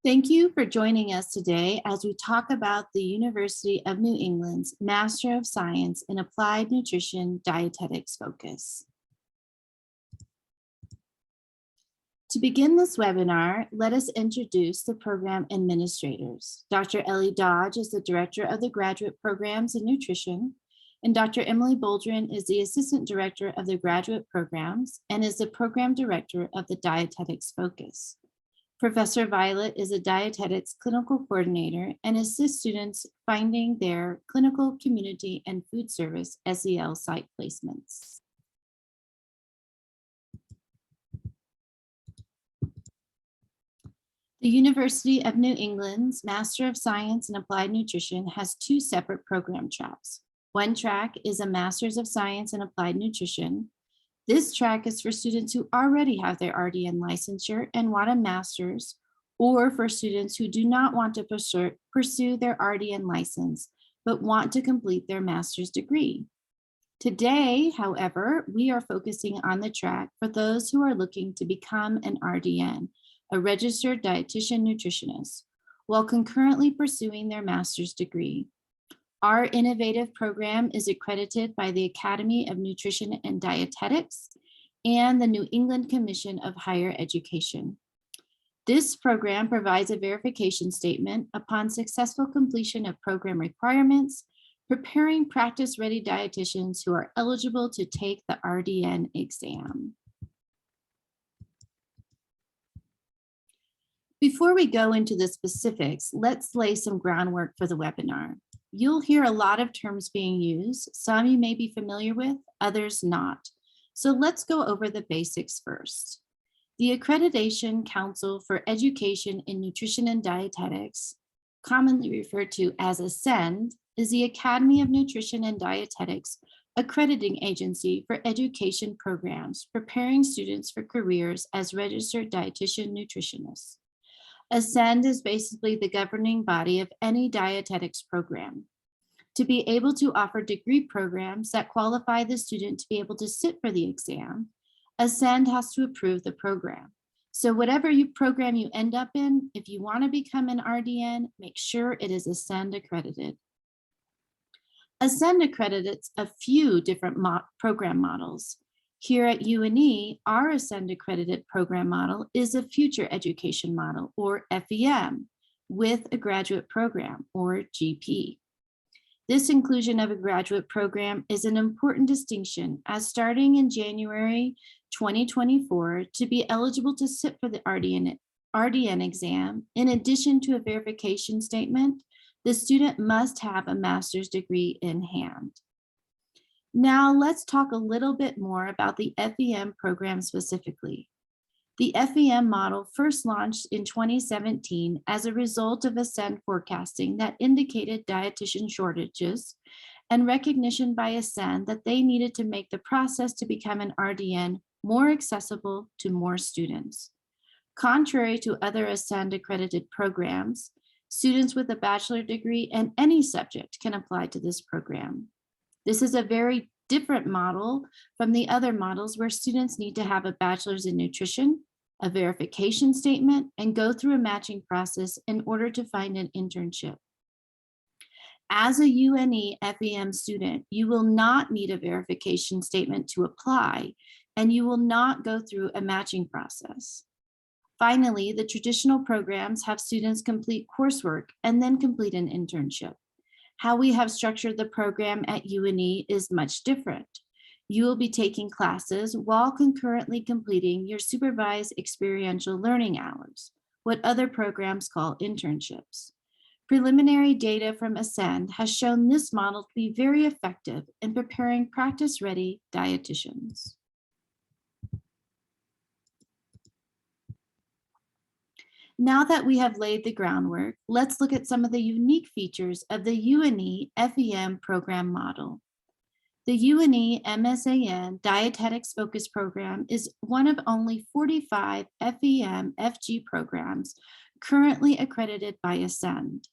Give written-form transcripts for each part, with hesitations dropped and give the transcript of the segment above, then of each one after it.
Thank you for joining us today as we talk about the University of New England's Master of Science in Applied Nutrition Dietetics focus. To begin this webinar, let us introduce the program administrators. Dr. Ellie Dodge is the Director of the Graduate Programs in Nutrition, and Dr. Emily Boldrin is the Assistant Director of the Graduate Programs and is the Program Director of the Dietetics focus. Professor Violet is a dietetics clinical coordinator and assists students finding their clinical, community, and food service SEL site placements. The University of New England's Master of Science in Applied Nutrition has two separate program tracks. One track is a Master's of Science in Applied Nutrition. This track is for students who already have their RDN licensure and want a master's, or for students who do not want to pursue their RDN license, but want to complete their master's degree. Today, however, we are focusing on the track for those who are looking to become an RDN, a registered dietitian nutritionist, while concurrently pursuing their master's degree. Our innovative program is accredited by the Academy of Nutrition and Dietetics and the New England Commission of Higher Education. This program provides a verification statement upon successful completion of program requirements, preparing practice-ready dietitians who are eligible to take the RDN exam. Before we go into the specifics, let's lay some groundwork for the webinar. You'll hear a lot of terms being used. Some you may be familiar with, others not. So let's go over the basics first. The Accreditation Council for Education in Nutrition and Dietetics, commonly referred to as ASCEND, is the Academy of Nutrition and Dietetics accrediting agency for education programs, preparing students for careers as registered dietitian nutritionists. ASCEND is basically the governing body of any dietetics program. To be able to offer degree programs that qualify the student to be able to sit for the exam, ASCEND has to approve the program. So whatever program you end up in, if you want to become an RDN, make sure it is ASCEND accredited. ASCEND accredits a few different program models. Here at UNE, our ASCEND accredited program model is a future education model, or FEM, with a graduate program, or GP. This inclusion of a graduate program is an important distinction, as starting in January 2024, to be eligible to sit for the RDN exam, in addition to a verification statement, the student must have a master's degree in hand. Now let's talk a little bit more about the FEM program specifically. The FEM model first launched in 2017 as a result of ASCEND forecasting that indicated dietitian shortages and recognition by ASCEND that they needed to make the process to become an RDN more accessible to more students. Contrary to other ASCEND accredited programs, students with a bachelor degree in any subject can apply to this program. This is a very different model from the other models where students need to have a bachelor's in nutrition, a verification statement, and go through a matching process in order to find an internship. As a UNE FEM student, you will not need a verification statement to apply, and you will not go through a matching process. Finally, the traditional programs have students complete coursework and then complete an internship. How we have structured the program at UNE is much different. You will be taking classes while concurrently completing your supervised experiential learning hours, what other programs call internships. Preliminary data from ASCEND has shown this model to be very effective in preparing practice-ready dietitians. Now that we have laid the groundwork, let's look at some of the unique features of the UNE FEM program model. The UNE MSAN Dietetics Focus Program is one of only 45 FEM-FG programs currently accredited by ASCEND.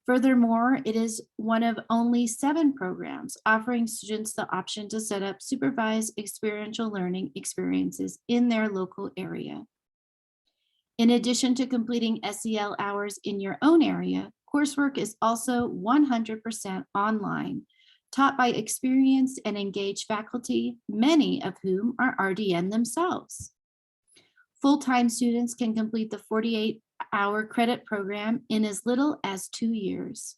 Furthermore, it is one of only 7 programs offering students the option to set up supervised experiential learning experiences in their local area. In addition to completing SEL hours in your own area, coursework is also 100% online, taught by experienced and engaged faculty, many of whom are RDN themselves. Full-time students can complete the 48-hour credit program in as little as 2 years.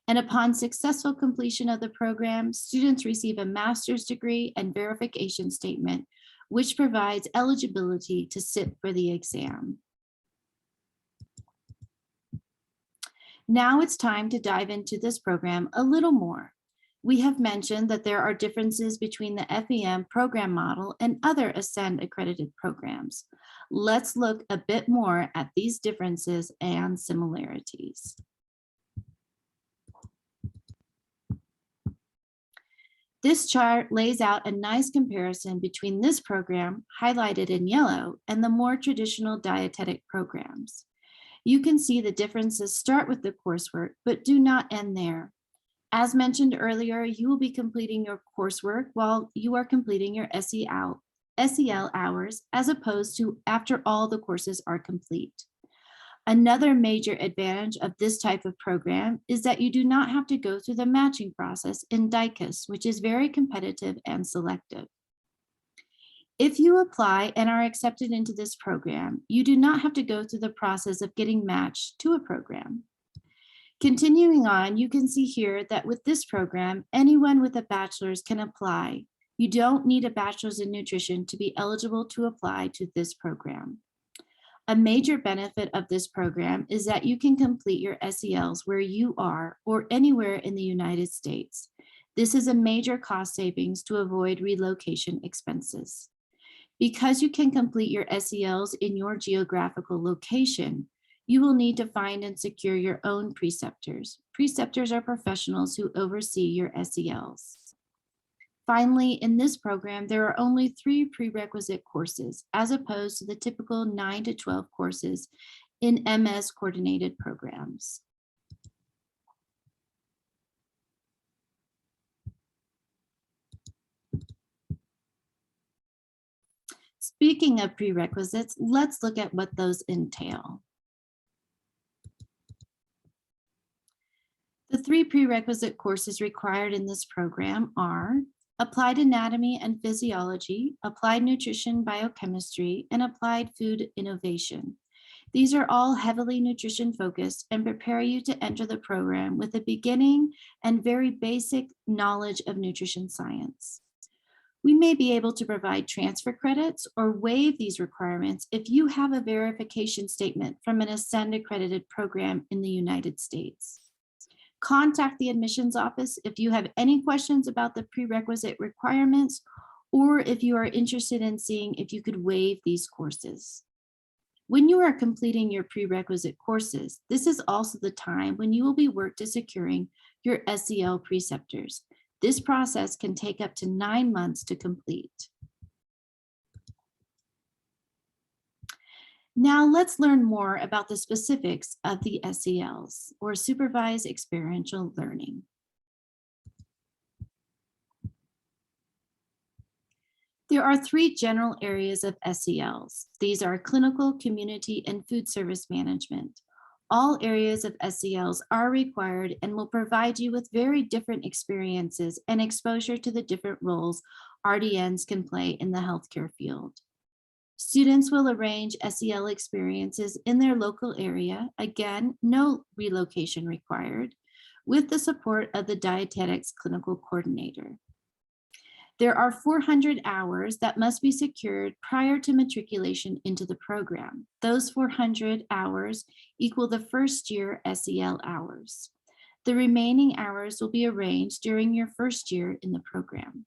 And upon successful completion of the program, students receive a master's degree and verification statement, which provides eligibility to sit for the exam. Now it's time to dive into this program a little more. We have mentioned that there are differences between the FEM program model and other Ascend accredited programs. Let's look a bit more at these differences and similarities. This chart lays out a nice comparison between this program, highlighted in yellow, and the more traditional dietetic programs. You can see the differences start with the coursework, but do not end there. As mentioned earlier, you will be completing your coursework while you are completing your SEL hours, as opposed to after all the courses are complete. Another major advantage of this type of program is that you do not have to go through the matching process in DICUS, which is very competitive and selective. If you apply and are accepted into this program, you do not have to go through the process of getting matched to a program. Continuing on, you can see here that with this program, anyone with a bachelor's can apply. You don't need a bachelor's in nutrition to be eligible to apply to this program. A major benefit of this program is that you can complete your SELs where you are or anywhere in the United States. This is a major cost savings to avoid relocation expenses. Because you can complete your SELs in your geographical location, you will need to find and secure your own preceptors. Preceptors are professionals who oversee your SELs. Finally, in this program, there are only 3 prerequisite courses, as opposed to the typical 9 to 12 courses in MS coordinated programs. Speaking of prerequisites, let's look at what those entail. The 3 prerequisite courses required in this program are Applied Anatomy and Physiology, Applied Nutrition Biochemistry, and Applied Food Innovation. These are all heavily nutrition focused and prepare you to enter the program with a beginning and very basic knowledge of nutrition science. We may be able to provide transfer credits or waive these requirements if you have a verification statement from an Ascend accredited program in the United States. Contact the admissions office if you have any questions about the prerequisite requirements, or if you are interested in seeing if you could waive these courses. When you are completing your prerequisite courses, this is also the time when you will be worked to securing your SEL preceptors. This process can take up to 9 months to complete. Now let's learn more about the specifics of the SELs, or Supervised Experiential Learning. There are 3 general areas of SELs. These are clinical, community, and food service management. All areas of SELs are required and will provide you with very different experiences and exposure to the different roles RDNs can play in the healthcare field. Students will arrange SEL experiences in their local area, again, no relocation required, with the support of the Dietetics Clinical Coordinator. There are 400 hours that must be secured prior to matriculation into the program. Those 400 hours equal the first year SEL hours. The remaining hours will be arranged during your first year in the program.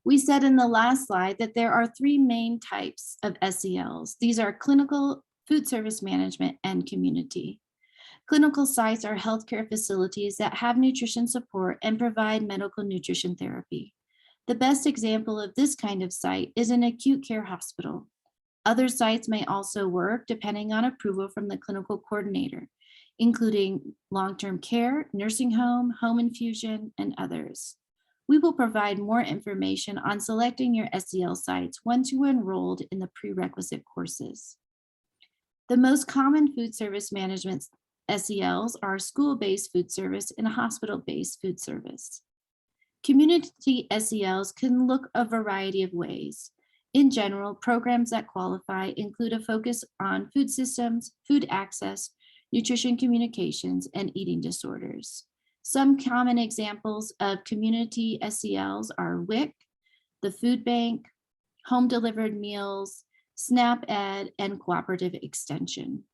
We said in the last slide that there are 3 main types of SELs. These are clinical, food service management, and community. Clinical sites are healthcare facilities that have nutrition support and provide medical nutrition therapy. The best example of this kind of site is an acute care hospital. Other sites may also work depending on approval from the clinical coordinator, including long-term care, nursing home, home infusion, and others. We will provide more information on selecting your SEL sites once you are enrolled in the prerequisite courses. The most common food service management SELs are school-based food service and hospital-based food service. Community SELs can look a variety of ways. In general, programs that qualify include a focus on food systems, food access, nutrition communications, and eating disorders. Some common examples of community SELs are WIC, the food bank, home delivered meals, SNAP Ed, and cooperative extension.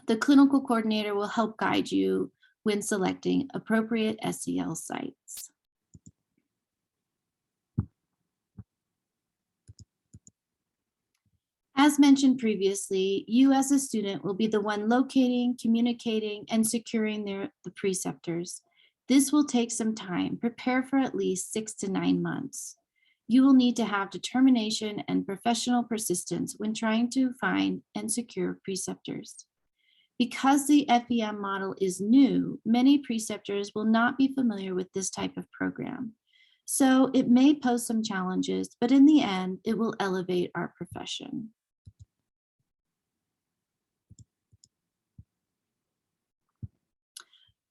The clinical coordinator will help guide you when selecting appropriate SEL sites. As mentioned previously, you as a student will be the one locating, communicating, and securing the preceptors. This will take some time. Prepare for at least 6 to 9 months. You will need to have determination and professional persistence when trying to find and secure preceptors. Because the FEM model is new, many preceptors will not be familiar with this type of program. So it may pose some challenges, but in the end, it will elevate our profession.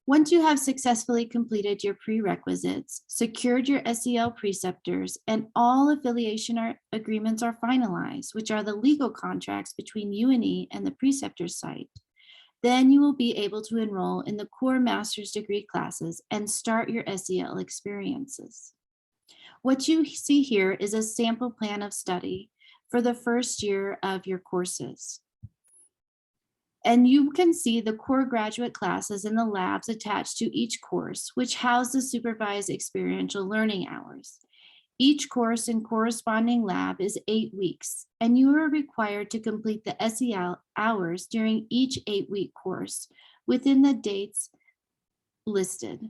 Once you have successfully completed your prerequisites, secured your SEL preceptors, and all affiliation agreements are finalized, which are the legal contracts between UNE and the preceptor site, then you will be able to enroll in the core master's degree classes and start your SEL experiences. What you see here is a sample plan of study for the first year of your courses. And you can see the core graduate classes and the labs attached to each course, which house the supervised experiential learning hours. Each course and corresponding lab is 8 weeks, and you are required to complete the SEL hours during each 8-week course within the dates listed.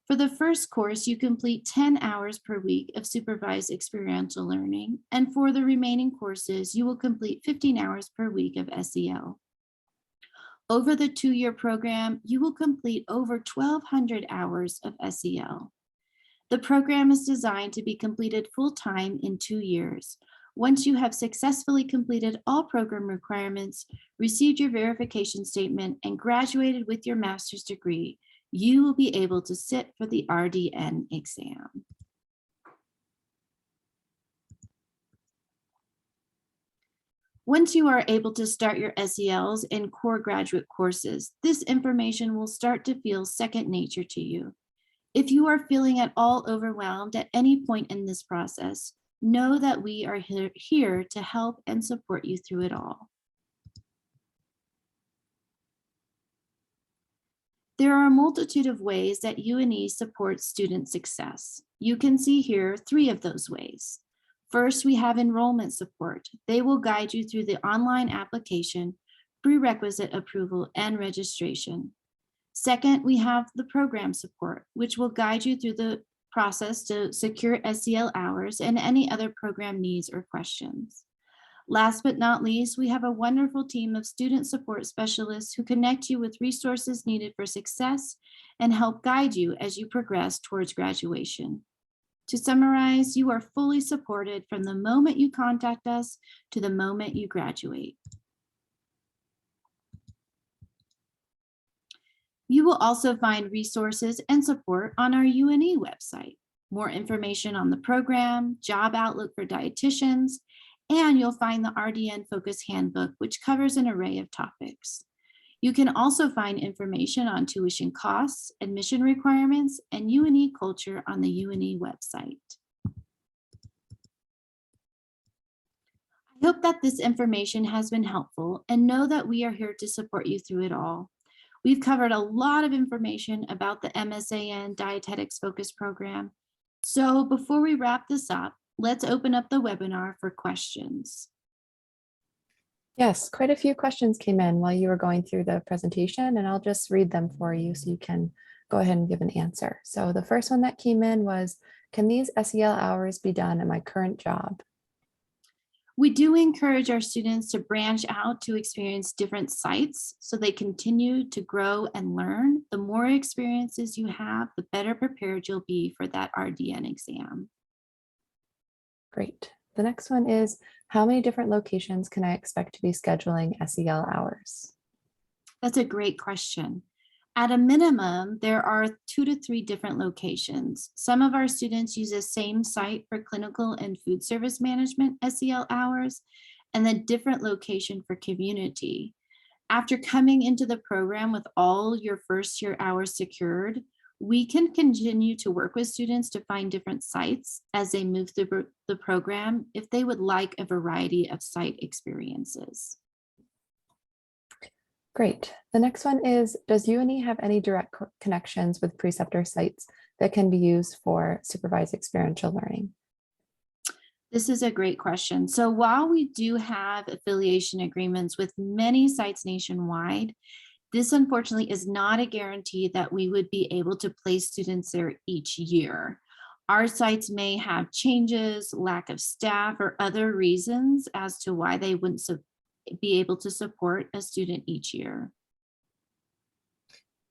For the first course, you complete 10 hours per week of supervised experiential learning, and for the remaining courses, you will complete 15 hours per week of SEL. Over the 2-year program, you will complete over 1,200 hours of SEL. The program is designed to be completed full-time in 2 years. Once you have successfully completed all program requirements, received your verification statement, and graduated with your master's degree, you will be able to sit for the RDN exam. Once you are able to start your SELs in core graduate courses, this information will start to feel second nature to you. If you are feeling at all overwhelmed at any point in this process, know that we are here to help and support you through it all. There are a multitude of ways that UNE supports student success. You can see here 3 of those ways. First, we have enrollment support. They will guide you through the online application, prerequisite approval, and registration. Second, we have the program support, which will guide you through the process to secure SEL hours and any other program needs or questions. Last but not least, we have a wonderful team of student support specialists who connect you with resources needed for success and help guide you as you progress towards graduation. To summarize, you are fully supported from the moment you contact us to the moment you graduate. You will also find resources and support on our UNE website. More information on the program, job outlook for dietitians, and you'll find the RDN Focus Handbook, which covers an array of topics. You can also find information on tuition costs, admission requirements, and UNE culture on the UNE website. I hope that this information has been helpful and know that we are here to support you through it all. We've covered a lot of information about the MSAN Dietetics Focus Program. So before we wrap this up, let's open up the webinar for questions. Yes, quite a few questions came in while you were going through the presentation, and I'll just read them for you so you can go ahead and give an answer. So the first one that came in was, can these SEL hours be done at my current job? We do encourage our students to branch out to experience different sites so they continue to grow and learn. The more experiences you have, the better prepared you'll be for that RDN exam. Great. The next one is, how many different locations can I expect to be scheduling SEL hours? That's a great question. At a minimum, there are 2 to 3 different locations. Some of our students use the same site for clinical and food service management SEL hours, and a different location for community. After coming into the program with all your first year hours secured, we can continue to work with students to find different sites as they move through the program if they would like a variety of site experiences. Great. The next one is, does UNE have any direct connections with preceptor sites that can be used for supervised experiential learning? This is a great question. So while we do have affiliation agreements with many sites nationwide, this unfortunately is not a guarantee that we would be able to place students there each year. Our sites may have changes, lack of staff, or other reasons as to why they wouldn't be able to support a student each year.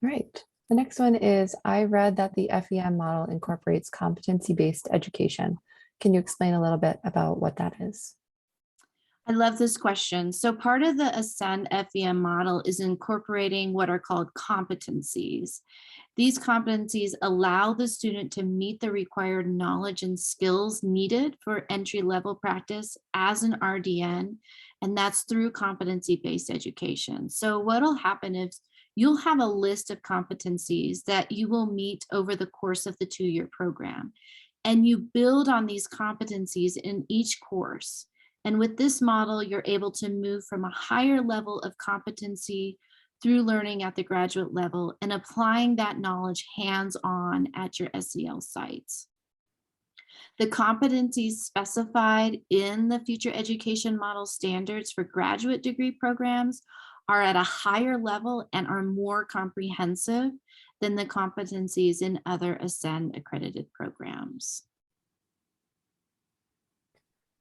Right. The next one is, I read that the FEM model incorporates competency-based education. Can you explain a little bit about what that is? I love this question. So part of the Ascend FEM model is incorporating what are called competencies. These competencies allow the student to meet the required knowledge and skills needed for entry-level practice as an RDN, and that's through competency-based education. So what'll happen is you'll have a list of competencies that you will meet over the course of the 2-year program, and you build on these competencies in each course. And with this model, you're able to move from a higher level of competency through learning at the graduate level and applying that knowledge hands-on at your SEL sites. The competencies specified in the future education model standards for graduate degree programs are at a higher level and are more comprehensive than the competencies in other Ascend accredited programs.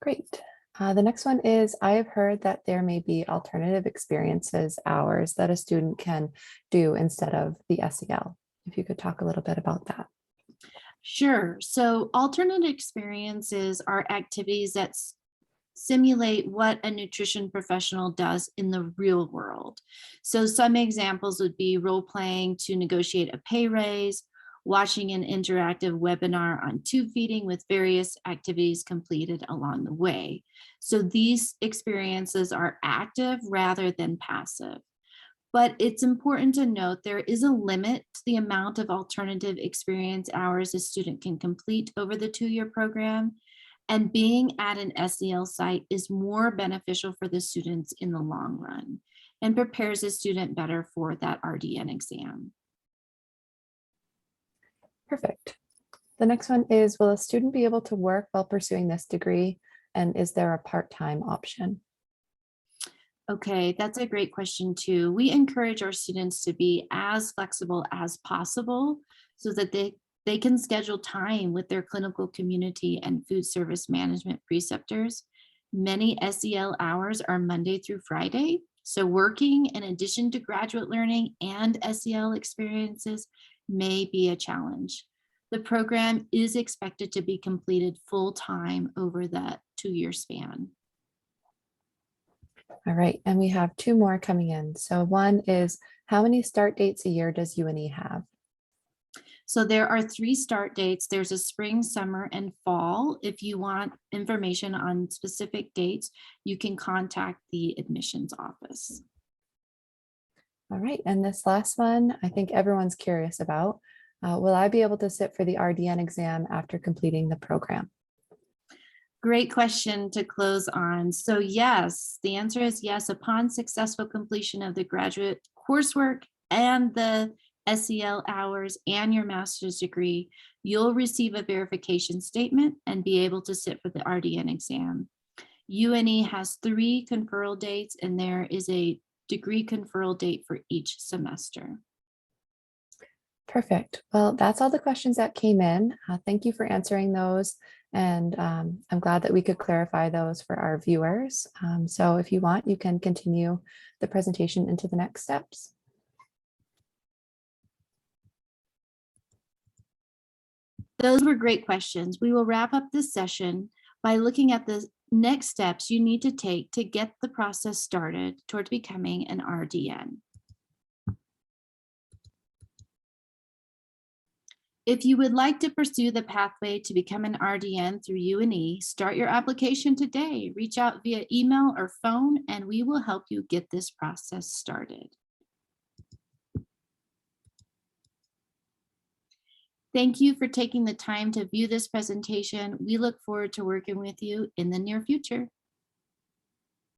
Great. The next one is, I have heard that there may be alternative experiences hours that a student can do instead of the SEL. If you could talk a little bit about that. Sure. So alternate experiences are activities that simulate what a nutrition professional does in the real world. So some examples would be role playing to negotiate a pay raise, watching an interactive webinar on tube feeding with various activities completed along the way. So these experiences are active rather than passive. But it's important to note there is a limit to the amount of alternative experience hours a student can complete over the 2-year program. And being at an SEL site is more beneficial for the students in the long run and prepares a student better for that RDN exam. Perfect. The next one is, will a student be able to work while pursuing this degree? And is there a part-time option? Okay, that's a great question too. We encourage our students to be as flexible as possible so that they can schedule time with their clinical community and food service management preceptors. Many SEL hours are Monday through Friday. So working in addition to graduate learning and SEL experiences may be a challenge. The program is expected to be completed full-time over that 2-year span. All right, and we have 2 more coming in. So one is, how many start dates a year does UNE have? So there are 3 start dates. There's a spring, summer, and fall. If you want information on specific dates, you can contact the admissions office. All right, and this last one, I think everyone's curious about. Will I be able to sit for the RDN exam after completing the program? Great question to close on. So yes, the answer is yes. Upon successful completion of the graduate coursework and the SEL hours and your master's degree, you'll receive a verification statement and be able to sit for the RDN exam. UNE has 3 conferral dates, and there is a degree conferral date for each semester. Perfect. Well, that's all the questions that came in. Thank you for answering those. And I'm glad that we could clarify those for our viewers. So if you want, you can continue the presentation into the next steps. Those were great questions. We will wrap up this session by looking at the next steps you need to take to get the process started towards becoming an RDN. If you would like to pursue the pathway to become an RDN through UNE, start your application today. Reach out via email or phone, and we will help you get this process started. Thank you for taking the time to view this presentation. We look forward to working with you in the near future.